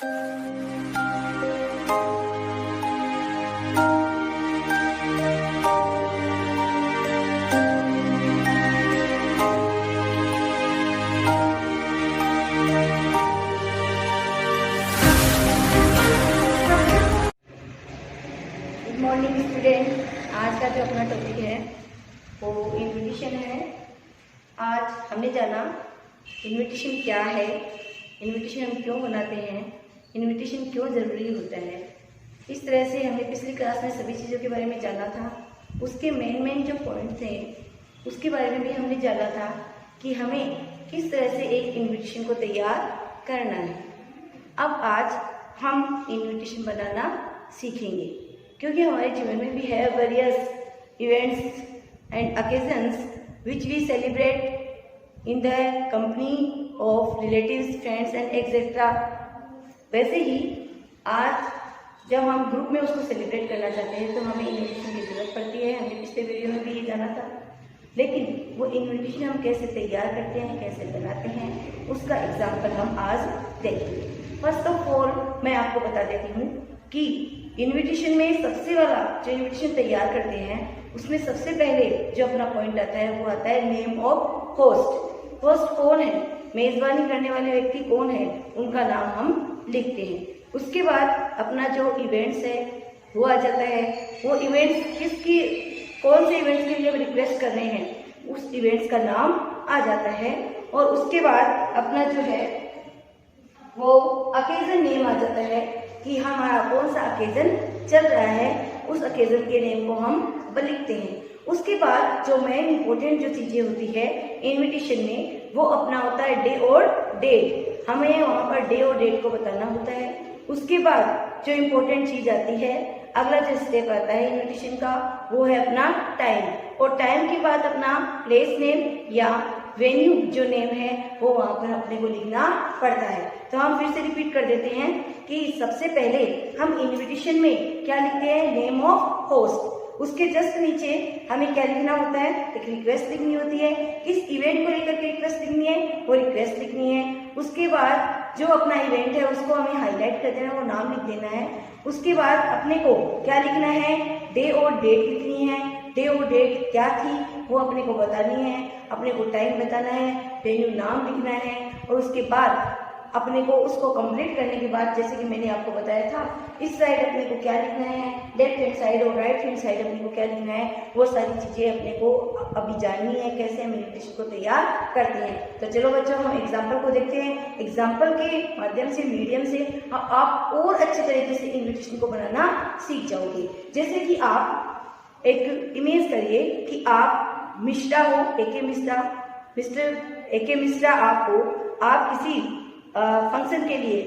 Good morning student. आज का जो अपना टॉपिक है वो इन्विटेशन है। आज हमने जाना इन्विटेशन क्या है, इन्विटेशन हम क्यों बनाते हैं, इन्विटेशन क्यों ज़रूरी होता है। इस तरह से हमने पिछली क्लास में सभी चीज़ों के बारे में जाना था। उसके मेन जो पॉइंट थे उसके बारे में भी हमने जाना था कि हमें किस तरह से एक इन्विटेशन को तैयार करना है। अब आज हम इन्विटेशन बनाना सीखेंगे क्योंकि हमारे जीवन में भी है various events and occasions which we celebrate in the company of relatives, friends and etcetera. वैसे ही आज जब हम ग्रुप में उसको सेलिब्रेट करना चाहते हैं तो हमें इन्विटेशन की ज़रूरत पड़ती है। हमने पिछले वीडियो में भी ये जाना था, लेकिन वो इन्विटेशन हम कैसे तैयार करते हैं, कैसे बनाते हैं, उसका एग्जाम्पल हम आज देखेंगे। फर्स्ट ऑफ ऑल मैं आपको बता देती हूँ कि इन्विटेशन में सबसे वाला जो इन्विटेशन तैयार करते हैं उसमें सबसे पहले जो अपना पॉइंट आता है वो आता है नेम ऑफ होस्ट। होस्ट कौन है, मेजबानी करने वाले व्यक्ति कौन है, उनका नाम हम लिखते हैं। उसके बाद अपना जो इवेंट्स है वो आ जाता है। वो इवेंट्स किसकी, कौन से इवेंट्स के लिए हम रिक्वेस्ट कर रहे हैं उस इवेंट्स का नाम आ जाता है। और उसके बाद अपना जो है वो अकेजन नेम आ जाता है कि हमारा कौन सा अकेजन चल रहा है, उस अकेजन के नेम को हम लिखते हैं। उसके बाद जो मेन इंपॉर्टेंट जो चीजें होती है इन्विटेशन में वो अपना होता है डे और डेट। हमें वहाँ पर डे और डेट को बताना होता है। उसके बाद जो इम्पोर्टेंट चीज आती है, अगला जो स्टेप आता है इन्विटेशन का वो है अपना टाइम। और टाइम के बाद अपना प्लेस नेम या वेन्यू जो नेम है वो वहाँ पर अपने को लिखना पड़ता है। तो हम फिर से रिपीट कर देते हैं कि सबसे पहले हम इन्विटेशन में क्या लिखते हैं, नेम ऑफ होस्ट। उसके जस्ट नीचे हमें क्या लिखना होता है, एक रिक्वेस्ट लिखनी होती है। किस इवेंट को लेकर के रिक्वेस्ट लिखनी है, वो रिक्वेस्ट लिखनी है। उसके बाद जो अपना इवेंट है उसको हमें हाईलाइट कर देना है, वो नाम लिख देना है। उसके बाद अपने को क्या लिखना है, डे और डेट लिखनी है। डे और डेट क्या थी वो अपने को बतानी है, अपने को टाइम बताना है, वेन्यू नाम लिखना है। और उसके बाद अपने को उसको कंप्लीट करने के बाद जैसे कि मैंने आपको बताया था, इस साइड अपने को क्या लिखना है, लेफ्ट हैंड साइड और राइट हैंड साइड अपने को क्या लिखना है, वो सारी चीजें अपने को अभी जाननी है कैसे हम इन्विटेशन को तैयार करते हैं। तो चलो बच्चों हम एग्जाम्पल को देखते हैं। एग्जाम्पल के माध्यम से, मीडियम से आप और अच्छे तरीके से इन्विटेशन को बनाना सीख जाओगे। जैसे कि आप एक इमेज करिए कि आप मिश्रा हो, एके मिश्रा, मिस्टर एके मिश्रा आप हो। आप किसी फंक्शन के लिए,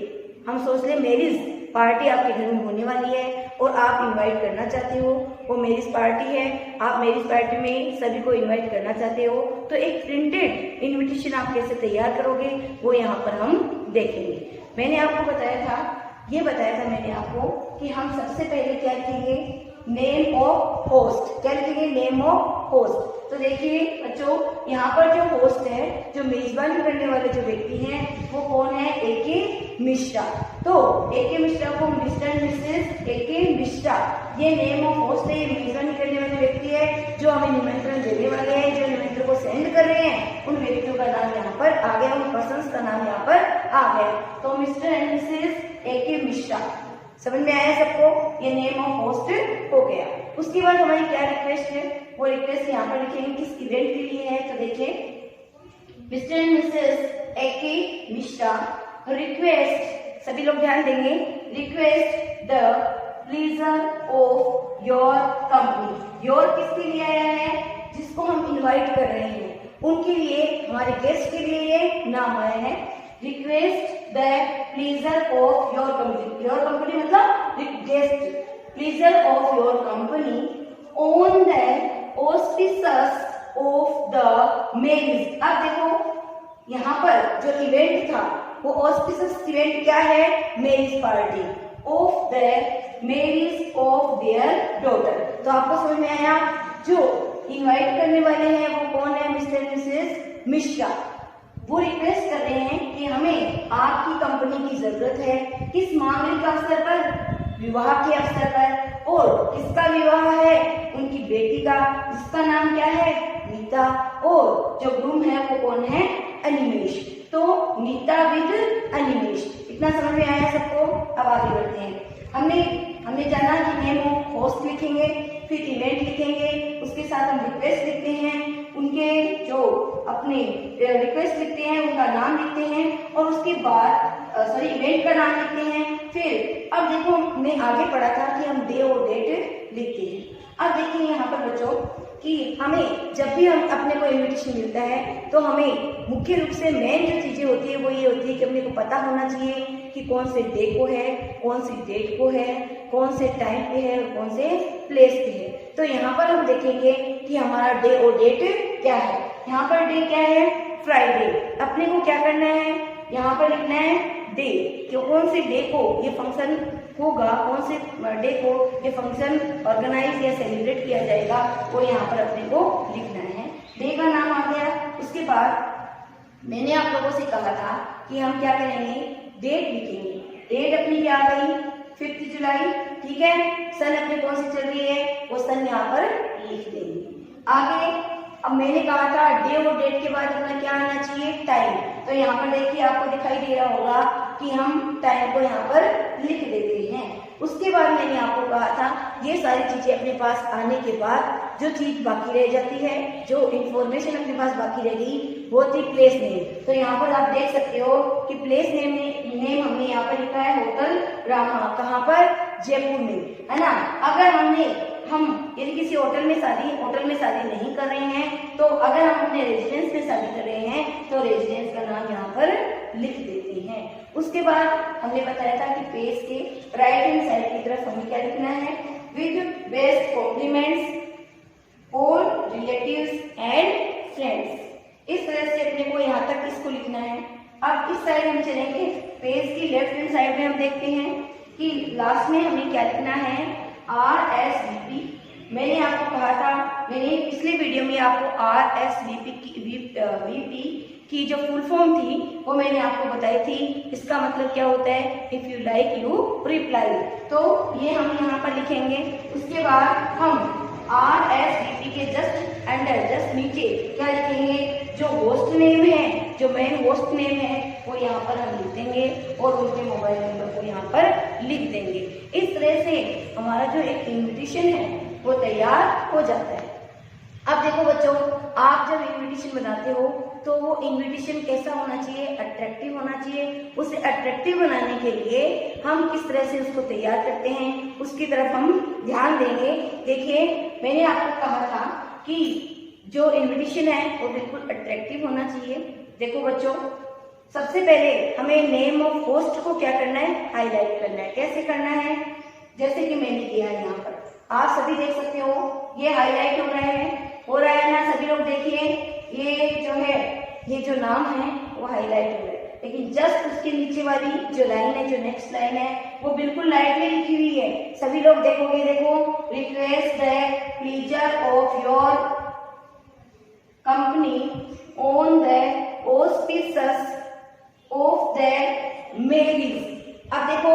हम सोच लें मैरिज पार्टी आपके घर में होने वाली है और आप इनवाइट करना चाहते हो। वो मैरिज पार्टी है, आप मैरिज पार्टी में सभी को इनवाइट करना चाहते हो। तो एक प्रिंटेड इनविटेशन आप कैसे तैयार करोगे वो यहाँ पर हम देखेंगे। मैंने आपको बताया था, ये बताया था मैंने आपको कि हम सबसे पहले क्या लिखेंगे, नेम ऑफ होस्ट। क्या लिखेंगे, नेम ऑफ होस्ट। तो देखिए बच्चों यहाँ पर जो होस्ट है, जो मेजबानी करने वाले जो व्यक्ति हैं वो कौन है, एके मिश्रा। तो एके मिश्रा को mister and Mrs A K Mishra, ये नेम ऑफ होस्ट है। ये मेजबानी करने वाले व्यक्ति है जो हमें निमंत्रण देने वाले हैं, जो निमंत्रण को सेंड कर रहे हैं। उन व्यक्तियों का नाम यहाँ पर आ गया, उन पर्सन्स का नाम यहाँ पर आ गया। तो mister and Mrs A K Mishra, समझ में आया सबको, ये नेम ऑफ होस्ट हो गया। उसके बाद हमारी क्या रिक्वेस्ट है, वो रिक्वेस्ट यहाँ पर लिखेंगे किस इवेंट के लिए है। तो देखिए mister and Mrs A K Mishra request, सभी लोग ध्यान देंगे, request the pleasure of your company. Your किसके लिए आया है, जिसको हम इनवाइट कर रहे हैं उनके लिए, हमारे गेस्ट के लिए ये नाम आया है। Request the pleasure of your company, your company मतलब guest, pleasure of your company on the auspices of the marriage. अब देखो यहाँ पर जो इवेंट था वो ऑस्पिसस इवेंट क्या है, marriage party of the marriage of their daughter. तो आपको समझ में आया, जो इनवाइट करने वाले हैं वो कौन है, मिस्टर मिसेस मिश्रा। वो रिक्वेस्ट कर रहे हैं कि हमें आपकी कंपनी की जरूरत है। किस मांगलिक अवसर पर? विवाह के अवसर पर। और किसका विवाह है? उनकी बेटी का, जिसका नाम क्या है? नीता। और जो ग्रूम है वो कौन है? अनिमेश। तो नीता विद अनिमेश। इतना समझ में आया सबको? अब आगे बढ़ते हैं। हमने जाना कि नेम ऑफ होस्ट लिखेंगे, फिर इवेंट लिखेंगे, उसके साथ हम रिक्वेस्ट लिखते हैं, उनके जो अपने रिक्वेस्ट लिखते हैं उनका नाम लिखते हैं, और उसके बाद इवेंट का नाम लिखते हैं। फिर अब देखो हमने आगे पढ़ा था कि हम डे और डेट लिखते हैं। अब देखिए यहाँ पर बच्चों कि हमें जब भी हम अपने को इन्विटेशन मिलता है तो हमें मुख्य रूप से मेन जो चीजें होती है वो ये होती है कि अपने को पता होना चाहिए कि कौन से डे को है, कौन सी डेट को है, कौन से टाइम पे है और कौन से प्लेस पे है। तो यहाँ पर हम देखेंगे कि हमारा डे और डेट क्या है। यहाँ पर डे क्या है? फ्राइडे। अपने को क्या करना है? यहाँ पर लिखना है डे, कि कौन से डे को ये फंक्शन होगा, कौन से डे को ये फंक्शन ऑर्गेनाइज या सेलिब्रेट किया जाएगा, वो यहाँ पर अपने को लिखना है। डे का नाम आ गया। उसके बाद मैंने आप लोगों से कहा था कि हम क्या करेंगे? डेट लिखेंगे। डेट अपनी क्या आ गई? 5 जुलाई। ठीक है। सन अपनी कौन सी चल रही है? वो सन यहाँ पर लिख देंगे। आगे अब मैंने कहा था डे और डेट के बाद अपना क्या आना चाहिए? टाइम। तो यहाँ पर देखिए आपको दिखाई दे रहा होगा कि हम टाइम को यहाँ पर लिख देते हैं। उसके बाद मैंने आपको कहा था ये सारी चीजें अपने पास आने के बाद जो चीज बाकी रह जाती है, जो इंफॉर्मेशन अपने पास बाकी रह गई, वो थी प्लेस नेम। तो यहाँ पर आप देख सकते हो कि प्लेस नेम हमने यहाँ पर लिखा है होटल रामा। कहाँ पर? जयपुर में, है ना। अगर हम यदि किसी होटल में शादी नहीं कर रहे हैं, तो अगर हम अपने रेजिडेंस में शादी कर रहे हैं तो रेजिडेंस का नाम यहाँ पर लिख देते हैं। उसके बाद हमने बताया था कि पेज के राइट हैंड साइड की तरफ हमें क्या लिखना है? With best compliments all relatives and friends. इस तरह से अपने को यहाँ तक इसको लिखना है। अब इस साइड हम चलेंगे, पेज की लेफ्ट हैंड साइड में हम देखते हैं कि लास्ट में हमें क्या लिखना है? RSVP। मैंने आपको कहा था, मैंने पिछले वीडियो में आपको RSVP की जो फुल फॉर्म थी वो मैंने आपको बताई थी। इसका मतलब क्या होता है? If you like you reply. तो ये हम यहाँ पर लिखेंगे। उसके बाद हम RSVP के जस्ट नीचे क्या लिखेंगे? जो होस्ट नेम है, जो मेन होस्ट नेम है, वो यहाँ पर हम लिख देंगे और उनके मोबाइल नंबर को यहाँ पर लिख देंगे। इस तरह से हमारा जो एक इन्विटेशन है वो तैयार हो जाता है। अब देखो बच्चों, आप जब इन्विटेशन बनाते हो तो वो इन्विटेशन कैसा होना चाहिए? अट्रैक्टिव होना चाहिए। उसे अट्रैक्टिव बनाने के लिए हम किस तरह से उसको तैयार करते हैं उसकी तरफ हम ध्यान देंगे। देखिए मैंने आपको कहा था कि जो इन्विटेशन है वो बिल्कुल अट्रैक्टिव होना चाहिए। देखो बच्चों, सबसे पहले हमें नेम ऑफ होस्ट को क्या करना है? हाईलाइट करना है। कैसे करना है? जैसे कि मैंने किया है यहाँ पर, आप सभी देख सकते हो ये हाईलाइट हो रहा है ना। सभी लोग देखिए, ये जो है, ये जो नाम है वो हाईलाइट हो रहा है, लेकिन जस्ट उसके नीचे वाली जो लाइन है, जो नेक्स्ट लाइन है, वो बिल्कुल लाइट में लिखी हुई है। सभी लोग देखोगे, देखो, request the pleasure of your company on the auspicious of the marriage. अब देखो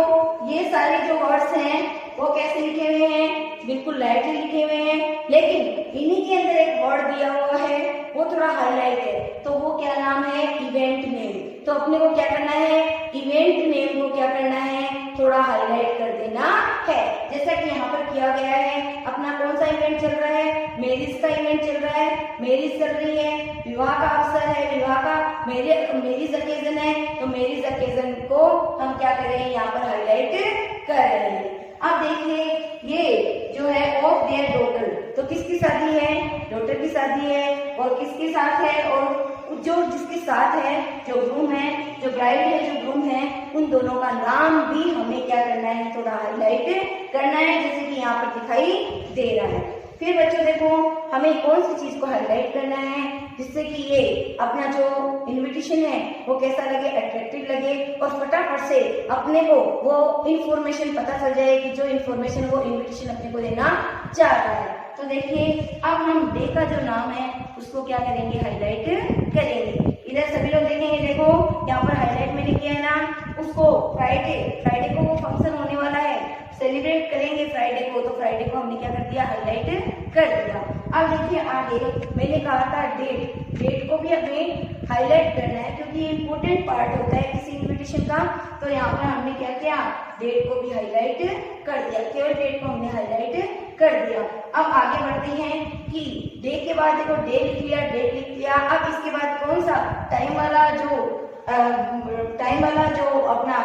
ये सारे जो वर्ड्स हैं वो कैसे लिखे हुए हैं? बिल्कुल लाइटली लिखे हुए हैं, लेकिन इन्हीं के अंदर एक वर्ड दिया हुआ है वो थोड़ा हाईलाइट है। तो वो क्या नाम है? Event name. तो अपने को क्या करना है? इवेंट नेम को क्या करना है? थोड़ा हाईलाइट कर देना है, जैसा कि यहाँ पर किया गया है। अपना कौन सा इवेंट चल रहा है? मैरिज का इवेंट चल रहा है, मैरिज चल रही है, विवाह का अवसर है, विवाह का मैरिज अकेजन है। तो मैरिज अकेजन को हम क्या कर रहे हैं? यहाँ पर हाईलाइट कर रहे हैं। अब देखिए ये जो है ऑफ देयर डॉटर, तो किसकी शादी है? डॉटर की शादी है। और किसके साथ है? और जो जिसके साथ है, जो ग्रूम है, जो ब्राइड है, जो ग्रूम है, उन दोनों का नाम भी हमें क्या करना है? थोड़ा हाईलाइट करना है, जैसे कि यहाँ पर दिखाई दे रहा है। फिर बच्चों देखो, हमें कौन सी चीज को हाईलाइट करना है जिससे कि ये अपना जो इन्विटेशन है वो कैसा लगे? अट्रैक्टिव लगे, और फटाफट से अपने को वो इन्फॉर्मेशन पता चल जाए कि जो इन्फॉर्मेशन वो इन्विटेशन अपने को देना चाह रहा है। तो देखिए अब हम डे का जो नाम है उसको क्या करेंगे? हाईलाइट करेंगे। इधर सभी लोग देखेंगे, देखो यहाँ पर हाईलाइट मैंने किया है ना, उसको फ्राइडे को वो फंक्शन होने वाला है, सेलिब्रेट करेंगे फ्राइडे को, तो फ्राइडे को हमने क्या कर दिया, हाईलाइट कर दिया। अब देखिए आगे मैंने कहा था डेट को भी हमें हाईलाइट करना है क्योंकि ये इंपॉर्टेंट पार्ट होता है किसी इन्विटेशन का। तो यहाँ पर हमने क्या किया, डेट को भी हाईलाइट कर दिया, केवल डेट को हमने हाईलाइट कर दिया। अब आगे बढ़ते हैं कि डे के बाद देखो डे लिख लिया, डेट लिख लिया। अब इसके बाद कौन सा टाइम वाला जो अपना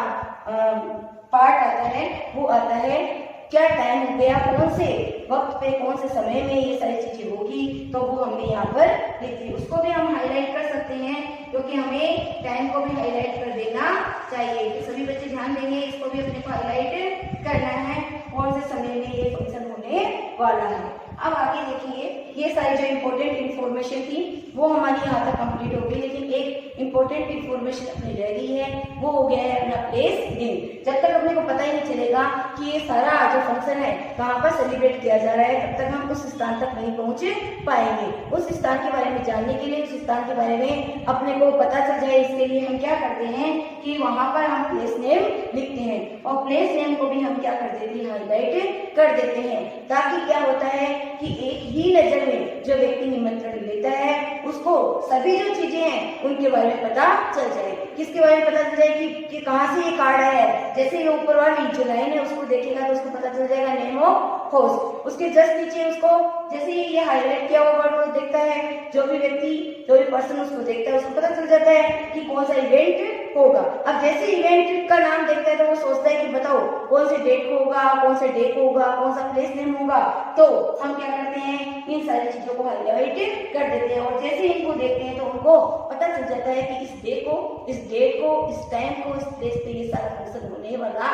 पार्ट आता है वो आता है, क्या टाइम हो गया, कौन से वक्त पे कौन से समय में ये सारी चीजें होगी, तो वो हमने यहाँ पर लिख दी। उसको भी हम हाईलाइट कर सकते हैं क्योंकि हमें टाइम को भी हाईलाइट कर देना चाहिए। तो सभी बच्चे ध्यान देंगे, इसको भी अपने को हाईलाइट करना है, कौन से समय में ये फंक्शन होने वाला है। अब आगे देखिए, ये सारी जो इम्पोर्टेंट इन्फॉर्मेशन थी वो हमारी यहाँ तक कंप्लीट हो गई, लेकिन एक इम्पोर्टेंट इन्फॉर्मेशन अपनी रह गई है, वो हो गया है अपना प्लेस नेम। जब तक अपने को पता ही नहीं चलेगा कि ये सारा जो फंक्शन है कहाँ पर सेलिब्रेट किया जा रहा है, तब तक हम उस स्थान तक नहीं पहुँच पाएंगे। उस स्थान के बारे में जानने के लिए, उस स्थान के बारे में अपने को पता चल जाए, इसके लिए हम क्या करते हैं कि वहाँ पर हम प्लेस नेम लिखते हैं, और प्लेस नेम को भी हम क्या कर देते हैं, हाईलाइट कर देते हैं, ताकि क्या होता है कि एक ही नजर में जो व्यक्ति निमंत्रण लेता है उसको सभी जो चीजें हैं उनके बारे में पता चल जाए। किसके बारे में पता चल जाए कि कहाँ से ये कार्ड आया है। जैसे ये ऊपर वाली जो लाइन है उसको देखेगा तो उसको पता चल जाएगा नेम ऑफ होस्ट। उसके जस्ट नीचे उसको जैसे ये हाईलाइट किया हुआ वर्ड वो देखता है, जो भी व्यक्ति, जो भी पर्सन उसको देखता है उसको पता चल जाता है कि कौन सा इवेंट होगा। अब जैसे इवेंट का नाम देखता है तो वो सोचता है कि बताओ कौन से डेट को होगा, कौन से डे को होगा, कौन सा प्लेस नेम होगा। तो हम क्या करते हैं, इन सारी चीजों को हाईलाइट कर देते हैं, और जैसे इनको देखते हैं तो उनको पता चल जाता है कि इस डे को, इस डेट को, इस टाइम को, इस प्लेस पे ये सारा फंक्शन होने वाला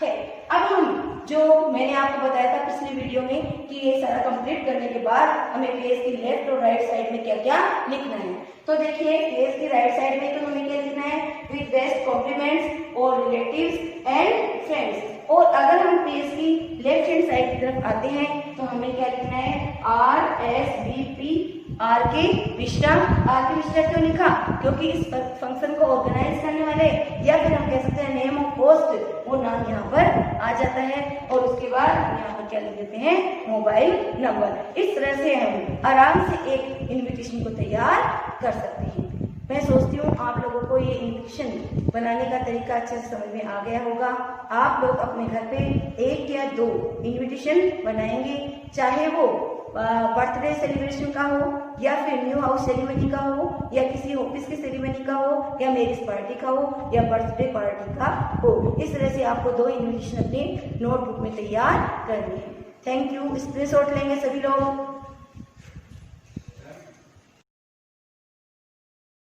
है। अब हम जो मैंने आपको बताया था पिछली वीडियो में कि ये सारा कंप्लीट करने के बाद हमें पेज की लेफ्ट और राइट साइड में क्या क्या लिखना है। तो देखिए पेज की राइट साइड में तो हमें क्या लिखना है, विद बेस्ट कॉम्प्लीमेंट्स और रिलेटिव्स एंड फ्रेंड्स। और अगर हम पेज की लेफ्ट हैंड साइड की तरफ आते हैं तो हमें क्या लिखना है, RSVP, आर के मिश्रा क्यों लिखा, क्योंकि इस फंक्शन को ऑर्गेनाइज करने वाले, या फिर हम कह सकते हैं नेम ऑफ होस्ट, वो नाम यहाँ पर आ जाता है, और उसके बाद यहाँ पर क्या लिख देते हैं, मोबाइल नंबर। इस तरह से हम आराम से एक इन्विटेशन को तैयार कर सकते हैं। मैं सोचती हूँ आप लोगों को ये इन्विटेशन बनाने का तरीका अच्छे से समझ में आ गया होगा। आप लोग अपने घर पे 1 या 2 इन्विटेशन बनाएंगे, चाहे वो बर्थडे सेलिब्रेशन का हो, या फिर न्यू हाउस सेरेमनी का हो, या किसी ऑफिस की सेरेमनी का हो, या मैरिज पार्टी का हो, या बर्थडे पार्टी का हो। इस तरह से आपको 2 इन्विटेशन अपने नोटबुक में तैयार करनी है। Thank you. स्क्रीनशॉट लेंगे सभी लोग।